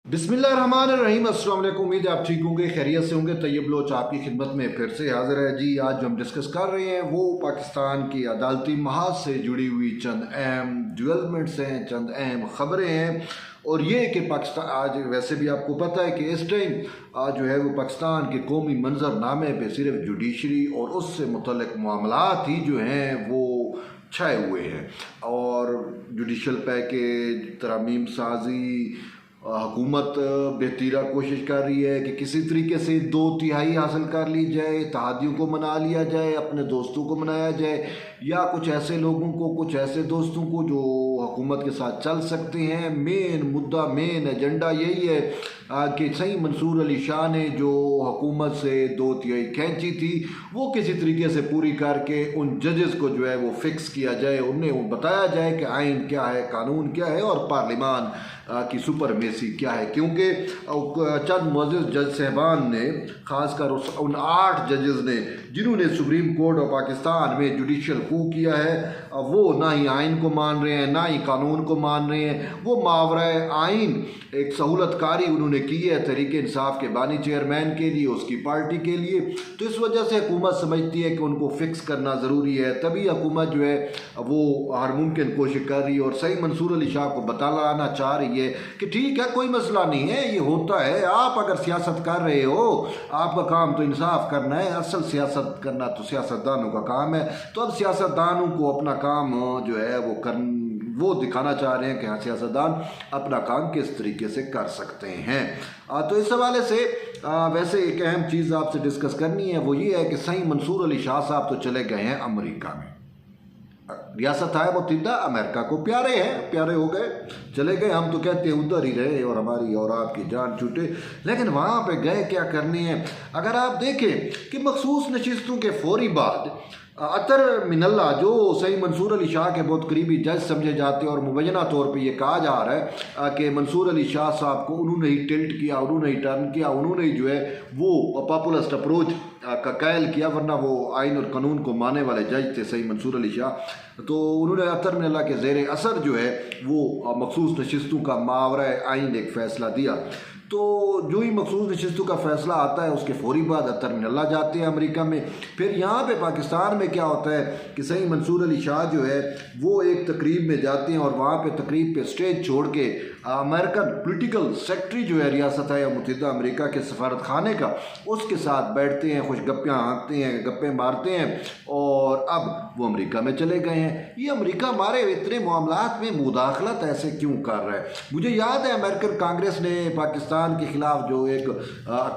बिस्मिल्लाहिर्रहमानिर्रहीम। अस्सलाम वालेकुम। उम्मीद है आप ठीक होंगे, खैरियत से होंगे। तैयब लोच आपकी खिदमत में फिर से हाजिर है जी। आज जो हम डिस्कस कर रहे हैं वो पाकिस्तान की अदालती महाज से जुड़ी हुई चंद अहम डेवलपमेंट्स हैं, चंद अहम ख़बरें हैं। और ये कि पाकिस्तान आज वैसे भी आपको पता है कि इस टाइम आज जो है वो पाकिस्तान के कौमी मंजरनामे पे सिर्फ जुडिशरी और उससे मुतल्लिक मामलात ही जो हैं वो छाए हुए हैं। और जुडिशल पैकेज, तरमीम साजी, हुकूमत बेहतरीन कोशिश कर रही है कि किसी तरीके से 2/3 हासिल कर ली जाए, इत्तेहादियों को मना लिया जाए, अपने दोस्तों को मनाया जाए, या कुछ ऐसे लोगों को, कुछ ऐसे दोस्तों को जो हुकूमत के साथ चल सकते हैं। मेन मुद्दा, मेन एजेंडा यही है कि सही मंसूर अली शाह ने जो हुकूमत से 2/3 खींची थी वो किसी तरीके से पूरी करके उन जजेस को जो है वो फिक्स किया जाए, उन्हें बताया जाए कि आइन क्या है, कानून क्या है और पार्लिमान की सुपरमेसी क्या है। क्योंकि चंद मुअज़्ज़िज़ जज साहबान ने, ख़ासकर उन 8 जजेस ने जिन्होंने सुप्रीम कोर्ट ऑफ पाकिस्तान में जुडिशल कू किया है, वो ना ही आइन को मान रहे हैं, ना ही कानून को मान रहे हैं। वो मावरा आइन एक सहूलतकारी उन्होंने की है तहरीक इंसाफ के बानी चेयरमैन के लिए, उसकी पार्टी के लिए। तो इस वजह से हुकूमत समझती है कि उनको फिक्स करना ज़रूरी है, तभी हुकूमत जो है वो हर मुमकिन कोशिश कर रही है और सही मंसूर अली शाह को बता लाना चाह रही है कि ठीक है, कोई मसला नहीं है, ये होता है। आप अगर सियासत कर रहे हो, आपका काम तो इंसाफ करना है, असल सियासत करना तो सियासतदानों का काम है। तो अब सियासतदानों को अपना काम जो है वो दिखाना चाह रहे हैं कि हाँ, सियासतदान अपना काम किस तरीके से कर सकते हैं। तो इस हवाले से वैसे एक अहम चीज़ आपसे डिस्कस करनी है, वो ये है कि सही मंसूर अली शाह साहब तो चले गए हैं अमेरिका में। रियासत है मुत्तहिदा अमेरिका को प्यारे हैं, प्यारे हो गए, चले गए। हम तो कहते हैं उधर ही रहे और हमारी और आपकी जान छूटे। लेकिन वहाँ पे गए क्या करने हैं? अगर आप देखें कि मखसूस नशिस्तों के फौरी बाद अतर मिनल्ला, जो सही मंसूर अली शाह के बहुत करीबी जज समझे जाते हैं, और मुबैना तौर पे ये कहा जा रहा है कि मंसूर अली शाह साहब को उन्होंने ही टिल्ट किया, उन्होंने ही टर्न किया, उन्होंने ही जो है वो पॉपुलिस्ट अप्रोच का कायल किया, वरना वो आइन और कानून को मानने वाले जज थे सही मंसूर अली शाह। तो उन्होंने अतर मिनल्ला के ज़ेर असर जो है वो मखसूस नशिस्तों का मावरा आइन एक फ़ैसला दिया। तो जो ही मखसूस नशिस्तों का फ़ैसला आता है उसके फौरी बाद अतर मिनल्ला जाते हैं अमेरिका में। फिर यहाँ पे पाकिस्तान में क्या होता है कि सही मंसूर अली शाह जो है वो एक तकरीब में जाते हैं और वहाँ पे तकरीब पे स्टेज छोड़ के अमेरिकन पॉलिटिकल सेक्रेटरी जो है रियासत है मुत्तहिदा अमेरिका के सफारत खाने का, उसके साथ बैठते हैं, खुश गप्पियाँ हाँकते हैं, गप्पे मारते हैं, और अब वो अमेरिका में चले गए हैं। ये अमेरिका हमारे इतने मामलात में मुदाखलत ऐसे क्यों कर रहा है? मुझे याद है अमेरिकन कांग्रेस ने पाकिस्तान के ख़िलाफ़ जो एक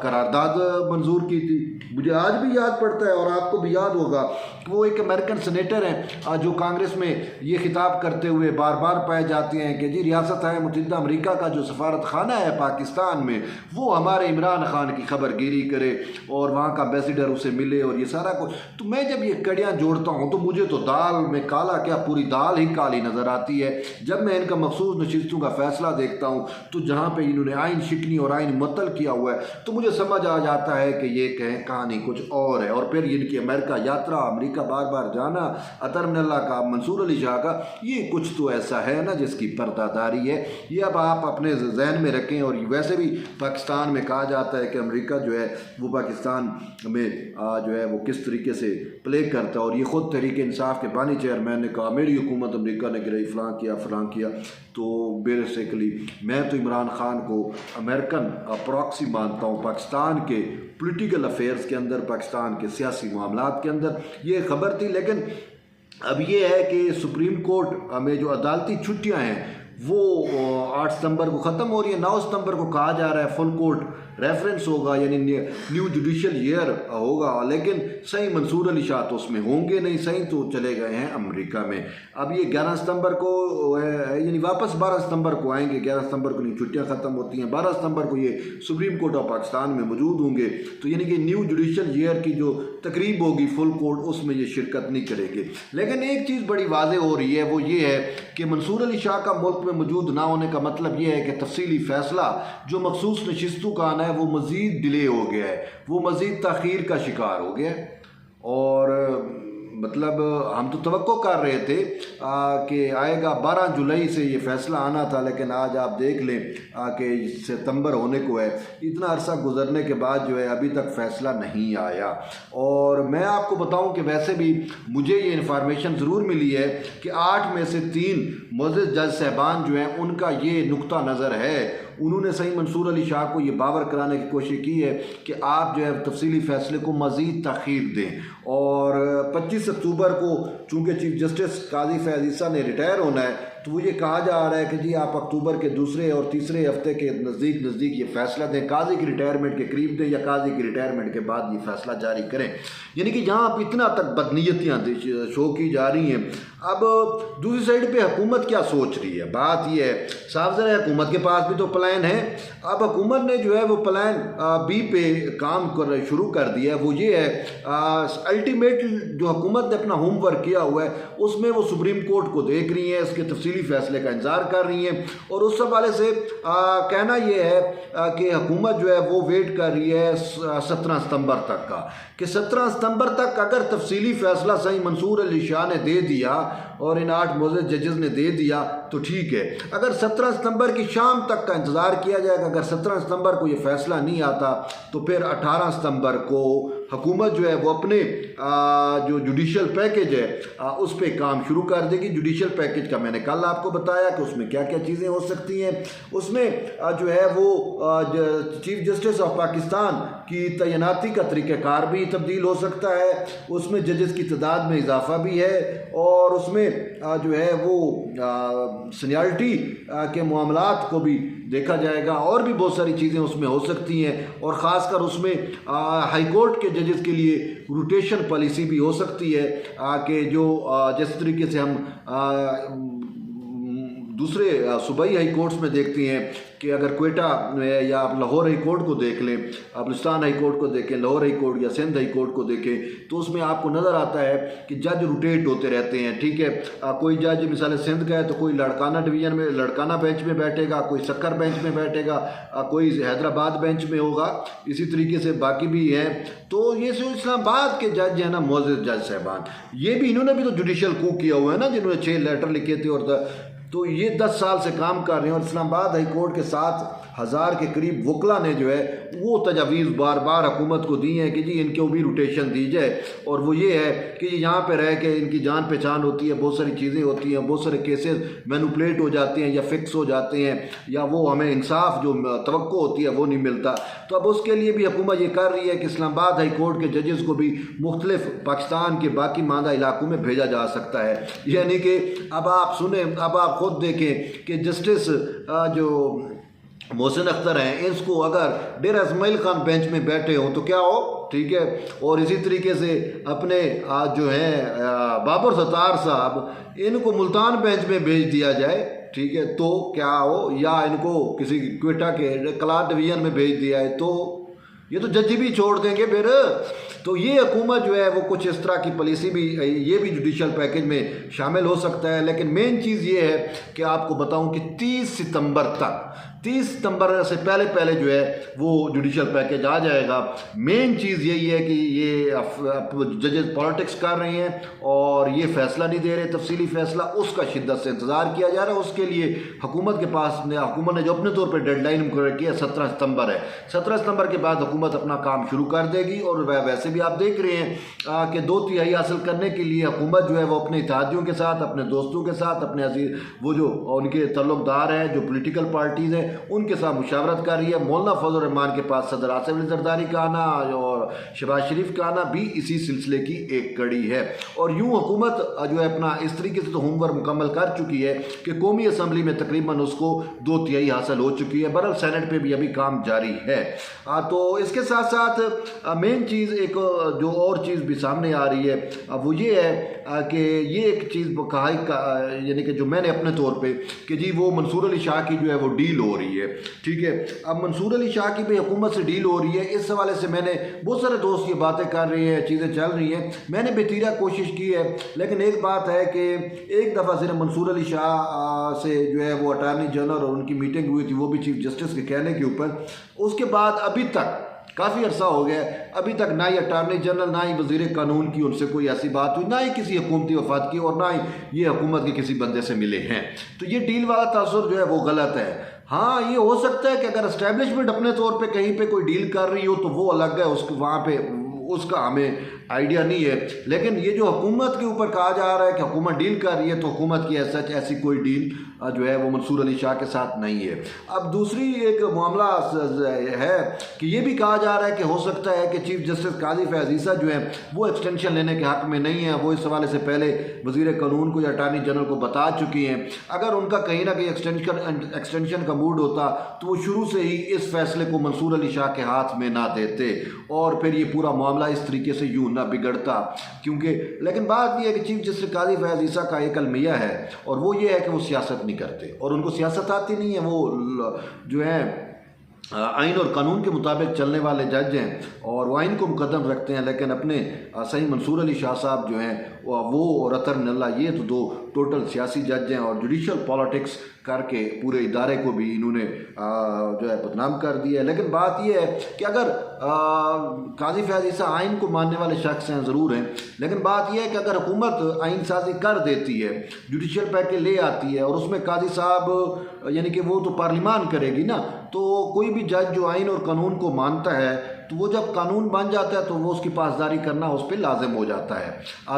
करारदाद मंजूर की थी, मुझे आज भी याद पड़ता है और आपको भी याद होगा। वो एक अमेरिकन सेनेटर हैं जो कांग्रेस में ये खिताब करते हुए बार बार पाए जाते हैं कि जी रियासत है मुत्तहिदा अमेरिका का जो सफारत खाना है पाकिस्तान में, वो हमारे इमरान खान की खबरगिरी करे और वहाँ का एम्बेसडर उसे मिले और ये सारा कुछ। तो मैं जब ये कड़ियाँ जोड़ता हूँ तो मुझे तो दाल में काला क्या, पूरी दाल ही काली नज़र आती है। जब मैं इनका मखसूस नशिस्तों का फ़ैसला देखता हूँ तो जहाँ पर इन्होंने आइन शिकनी और आइन मुअत्तल किया हुआ है, तो मुझे समझ आ जाता है कि ये कहानी कुछ और है। और फिर इनकी अमेरिका यात्रा, अमेरिका बार बार जाना, अतर मिनल्ला का, मंसूर अली शाह का, ये कुछ तो ऐसा है ना जिसकी पर्दादारी है। ये अब आप अपने जहन में रखें। और वैसे भी पाकिस्तान में कहा जाता है कि अमेरिका जो है वो पाकिस्तान में जो है वो किस तरीके से प्ले करता है, और ये ख़ुद तहरीक इंसाफ के बानी चेयरमैन ने कहा मेरी हुकूमत अमेरिका ने गिराई, फ़लाँ किया। तो बेसिकली मैं तो इमरान खान को अमेरिकन प्रॉक्सी मानता हूँ पाकिस्तान के पॉलिटिकल अफेयर्स के अंदर, पाकिस्तान के सियासी मामलात के अंदर। ये खबर थी। लेकिन अब ये है कि सुप्रीम कोर्ट में जो अदालती छुट्टियां हैं वो 8 सितंबर को ख़त्म हो रही है। 9 सितंबर को कहा जा रहा है फुल कोर्ट रेफरेंस होगा, यानी न्यू जुडिशल ईयर होगा। लेकिन सही मंसूर अली शाह तो उसमें होंगे नहीं, सही तो चले गए हैं अमेरिका में। अब ये 11 सितंबर को यानी वापस 12 सितंबर को आएंगे। 11 सितंबर को नहीं, छुट्टियां ख़त्म होती हैं। 12 सितंबर को ये सुप्रीम कोर्ट ऑफ पाकिस्तान में मौजूद होंगे। तो यानी कि न्यू जुडिशल ईयर की जो तकरीब होगी फुल कोर्ट, उसमें ये शिरकत नहीं करेंगे। लेकिन एक चीज़ बड़ी वाज़ेह हो रही है, वो ये है कि मंसूर अली शाह का मुल्क में मौजूद ना होने का मतलब ये है कि तफसीली फ़ैसला जो मखसूस नशिस्तों का आना है वो मज़ीद डिले हो गया है, वो मज़ीद ताख़ीर का शिकार हो गया है। और मतलब हम तो तवक्को कर रहे थे कि आएगा 12 जुलाई से ये फ़ैसला आना था, लेकिन आज आप देख लें कि सितंबर होने को है। इतना अरसा गुजरने के बाद जो है अभी तक फ़ैसला नहीं आया। और मैं आपको बताऊं कि वैसे भी मुझे ये इन्फॉर्मेशन ज़रूर मिली है कि 8 में से 3 मुअज़्ज़िज़ जज साहबान जो हैं उनका ये नुक्ता नज़र है। उन्होंने सही मंसूर अली शाह को ये बावर कराने की कोशिश की है कि आप जो है तफसीली फ़ैसले को मज़ीद तख़ीर दें। और 25 अक्टूबर को चूँकि चीफ जस्टिस काजी फैज़ ईसा ने रिटायर होना है, तो वो ये कहा जा रहा है कि जी आप अक्टूबर के दूसरे और तीसरे हफ्ते के नज़दीक ये फ़ैसला दें, काजी की रिटायरमेंट के करीब दें या काजी की रिटायरमेंट के बाद ये फ़ैसला जारी करें। यानी कि यहाँ आप इतना तक बदनीयतियाँ शो की जा रही हैं। अब दूसरी साइड पे हुकूमत क्या सोच रही है, बात ये है साफ ज़रा हुकूमत के पास भी तो प्लान है। अब हुकूमत ने जो है वो प्लान बी पे काम शुरू कर दिया है। वो ये है अल्टीमेट जो हुकूमत ने अपना होमवर्क किया हुआ है उसमें वो सुप्रीम कोर्ट को देख रही है, इसके तफसीली फ़ैसले का इंतज़ार कर रही हैं। और उस हवाले से कहना ये है कि हुकूमत जो है वो वेट कर रही है 17 सितंबर तक का, कि 17 सितंबर तक अगर तफसीली फ़ैसला सही मंसूर अली शाह ने दे दिया और इन 8 मुअज़्ज़िज़ जजेस ने दे दिया तो ठीक है। अगर 17 सितंबर की शाम तक का इंतज़ार किया जाएगा, अगर 17 सितंबर को ये फ़ैसला नहीं आता तो फिर 18 सितंबर को हुकूमत जो है वो अपने जो जुडिशल पैकेज है उस पर काम शुरू कर देगी। जुडिशल पैकेज का मैंने कल आपको बताया कि उसमें क्या क्या चीज़ें हो सकती हैं। उसमें जो है वो चीफ जस्टिस ऑफ पाकिस्तान की तैनाती का तरीक़ाकार भी तब्दील हो सकता है, उसमें जजेस की तादाद में इजाफा भी है, और उसमें जो है वो सीनियरिटी के मामलात को भी देखा जाएगा। और भी बहुत सारी चीज़ें उसमें हो सकती हैं, और ख़ासकर उसमें हाई कोर्ट के जजेस के लिए रोटेशन पॉलिसी भी हो सकती है कि जो जिस तरीके से हम दूसरे सूबाई हाई कोर्ट्स में देखते हैं कि अगर क्वेटा या आप लाहौर हाई कोर्ट को देख लें, आप बलूचिस्तान हाई कोर्ट को देखें, लाहौर हाई कोर्ट या सिंध हाई कोर्ट को देखें, तो उसमें आपको नज़र आता है कि जज रोटेट होते रहते हैं। ठीक है, कोई जज मिसाल सिंध का है तो कोई लड़काना डिवीज़न में लड़काना बेंच में बैठेगा, कोई सक्कर बेंच में बैठेगा, कोई हैदराबाद बेंच में होगा, इसी तरीके से बाकी भी हैं। तो ये जो इस्लामाबाद के जज हैं ना, मुअज़्ज़िज़ जज साहबान, ये भी इन्होंने भी तो जुडिशल कू किया हुआ है ना, जिन्होंने 6 लेटर लिखे थे। और तो ये 10 साल से काम कर रहे हैं, और इस्लामाबाद हाई कोर्ट के 7,000 के करीब वकला ने जो है वो तजावीज़ बार बार हुकूमत को दी हैं कि जी इनको भी रोटेशन दी जाए। और वो ये है कि यहाँ पे रह के इनकी जान पहचान होती है, बहुत सारी चीज़ें होती हैं, बहुत सारे केसेस मैनिपुलेट हो जाते हैं या फिक्स हो जाते हैं, या वो हमें इंसाफ जो तवक्को होती है वो नहीं मिलता। तो अब उसके लिए भी हुकूमत ये कर रही है कि इस्लामाबाद हाई कोर्ट के जजेस को भी मुख्तलिफ पाकिस्तान के बाकी मांदा इलाकों में भेजा जा सकता है। यानी कि अब आप सुने, अब आप खुद देखें कि जस्टिस जो मोहसिन अख्तर हैं, इसको अगर डेरा इस्माइल खान बेंच में बैठे हों तो क्या हो, ठीक है। और इसी तरीके से अपने जो हैं बाबर सत्तार साहब, इनको मुल्तान बेंच में भेज दिया जाए, ठीक है, तो क्या हो, या इनको किसी क्वेटा के क्लास डिवीज़न में भेज दिया है तो ये तो जज भी छोड़ देंगे फिर। तो ये हुकूमत जो है वो कुछ इस तरह की पॉलिसी भी, ये भी जुडिशल पैकेज में शामिल हो सकता है। लेकिन मेन चीज़ ये है कि आपको बताऊं कि 30 सितंबर से पहले जो है वो जुडिशल पैकेज आ जाएगा। मेन चीज़ यही है कि ये जजेस पॉलिटिक्स कर रहे हैं और ये फैसला नहीं दे रहे, तफसीली फैसला, उसका शिद्दत से इंतज़ार किया जा रहा है। उसके लिए हुकूमत के पास हुकूमत ने जो अपने तौर पर डेडलाइन मुकर्रर किया 17 सितंबर है। 17 सितंबर के बाद हुकूमत अपना काम शुरू कर देगी। और वैसे भी आप देख रहे हैं कि 2/3 हासिल करने के लिए हुकूमत जो है वो अपने इत्तेहादियों के साथ, अपने दोस्तों के साथ, अपने अजीज वो जो उनके तल्लुकदार हैं, जो पोलिटिकल पार्टीज़ हैं, उनके साथ मुशावरत कर रही है। मौलाना फजल रहमान के पास सदर आसिफ अली जरदारी का आना और शहबाज शरीफ का आना भी इसी सिलसिले की एक कड़ी है। और यूँ हुकूमत जो है अपना इस तरीके से तो होमवर्क मुकम्मल कर चुकी है कि कौमी असम्बली में तकरीबन उसको 2/3 हासिल हो चुकी है। बहरहाल सेनेट पे भी अभी काम जारी है। तो इसके साथ साथ मेन चीज़ एक जो और चीज़ भी सामने आ रही है वो ये है कि ये एक चीज़ कहा, यानी कि जो मैंने अपने तौर पे कि जी वो मंसूर अली शाह की जो है वो डील हो रही है, ठीक है। अब मंसूर अली शाह की भी हुकूमत से डील हो रही है, इस हवाले से मैंने बहुत सारे दोस्त ये बातें कर रहे हैं, चीज़ें चल रही हैं, मैंने बेतीरा कोशिश की है। लेकिन एक बात है कि एक दफ़ा सिर्फ मंसूर अली शाह से जो है वो अटार्नी जनरल और उनकी मीटिंग हुई थी, वो भी चीफ जस्टिस के कहने के ऊपर। उसके बाद अभी तक काफ़ी अरसा हो गया, अभी तक ना ही अटारनी जनरल ना ही वज़ीर कानून की उनसे कोई ऐसी बात हुई, ना ही किसी हुकूमती वफाद की, और ना ही ये हुकूमत के किसी बंदे से मिले हैं। तो ये डील वाला तासुर जो है वो गलत है। हाँ, ये हो सकता है कि अगर एस्टेब्लिशमेंट अपने तौर पे कहीं पे कोई डील कर रही हो तो वो अलग है, उसको वहाँ पे उसका हमें आइडिया नहीं है। लेकिन ये जो हुकूमत के ऊपर कहा जा रहा है कि हुकूमत डील कर रही है, तो हुकूमत की ऐसी कोई डील जो है वो मंसूर अली शाह के साथ नहीं है। अब दूसरी एक मामला है कि ये भी कहा जा रहा है कि हो सकता है कि चीफ जस्टिस काजी फैज़ ईसा जो है वो एक्सटेंशन लेने के हक़ में नहीं है। वो इस हवाले से पहले वज़ीर कानून को या अटारनी जनरल को बता चुकी हैं। अगर उनका कहीं ना कहीं एक्सटेंशन का मूड होता तो वो शुरू से ही इस फैसले को मंसूर अली शाह के हाथ में ना देते और फिर ये पूरा मामला इस तरीके से यूं ना बिगड़ता। क्योंकि लेकिन बात यह है कि चीफ जस्टिस काजी फैज़ ईसा का एक अलमिया है, और वो ये है कि वो सियासत नहीं करते और उनको सियासत आती नहीं है। वो जो है आइन और कानून के मुताबिक चलने वाले जज हैं और वो आइन को मुकदम रखते हैं। लेकिन अपने सही मंसूर अली शाह साहब जो हैं वो और अतर नल्ला, ये तो दो टोटल सियासी जज हैं और जुडिशल पॉलिटिक्स करके पूरे इदारे को भी इन्होंने जो है बदनाम कर दिया है। लेकिन बात यह है कि अगर काजी फैज़ ईसा आइन को मानने वाले शख्स हैं, ज़रूर हैं, लेकिन बात यह है कि अगर हुकूमत आइन साजी कर देती है, जुडिशल पैकेज ले आती है और उसमें काजी साहब यानी कि वो तो पार्लिमान करेगी ना, तो कोई भी जज जो आइन और कानून को मानता है तो वो जब कानून बन जाता है तो वो उसकी पासदारी करना उस पर लाजिम हो जाता है।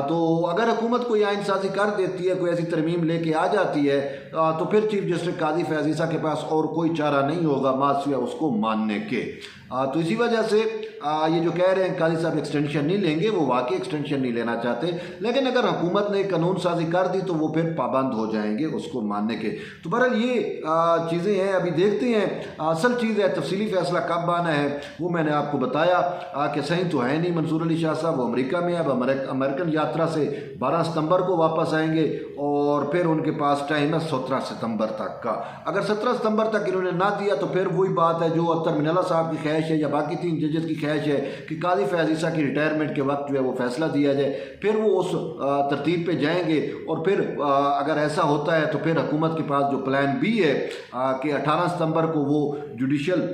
तो अगर हुकूमत कोई आइन साजी कर देती है, कोई ऐसी तरमीम लेके आ जाती है, तो फिर चीफ जस्टिस काजी फैज़ ईसा के पास और कोई चारा नहीं होगा मासिया उसको मानने के। तो इसी वजह से ये जो कह रहे हैं काजी साहब एक्सटेंशन नहीं लेंगे, वो वाकई एक्सटेंशन नहीं लेना चाहते। लेकिन अगर हुकूमत ने कानून साजी कर दी तो वो फिर पाबंद हो जाएंगे उसको मानने के। तो बहरहाल ये चीज़ें हैं, अभी देखते हैं असल चीज़ है, तफसीली फैसला कब आना है वो मैंने आपको बताया कि सही तो है नहीं मंसूर अली शाह साहब, वो अमेरिका में, अब अमेरिकन यात्रा से 12 सितंबर को वापस आएंगे और फिर उनके पास टाइम है 17 सितंबर तक का। अगर 17 सितंबर तक इन्होंने ना दिया तो फिर वही बात है जो अतर मिनल्ला साहब की ख्वाहिश है या बाकी 3 जजेस की ख्वाहिश है कि काजी फैज़ ईसा की रिटायरमेंट के वक्त जो है वो फैसला दिया जाए। फिर वो उस तरतीब पे जाएंगे और फिर अगर ऐसा होता है तो फिर हुकूमत के पास जो प्लान बी है कि 18 सितंबर को वो जुडिशल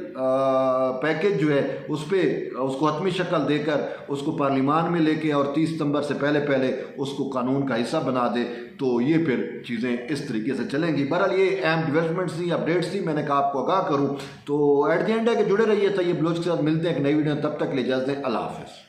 पैकेज जो है उसको हतमी शक्ल देकर उसको पार्लिमान में लेके और 30 सितंबर से पहले उसको कानून का हिस्सा बना दे, तो ये फिर चीज़ें इस तरीके से चलेंगी। बहरहाल ये अहम डेवलपमेंट्स थी, अपडेट्स थी, मैंने कहा आपको आगाह करूँ। तो एट द एंड है कि जुड़े रहिए तैयब बलोच के साथ। मिलते हैं एक नई वीडियो, तब तक ले इजाज़त दें, अल्लाह हाफ़िज़।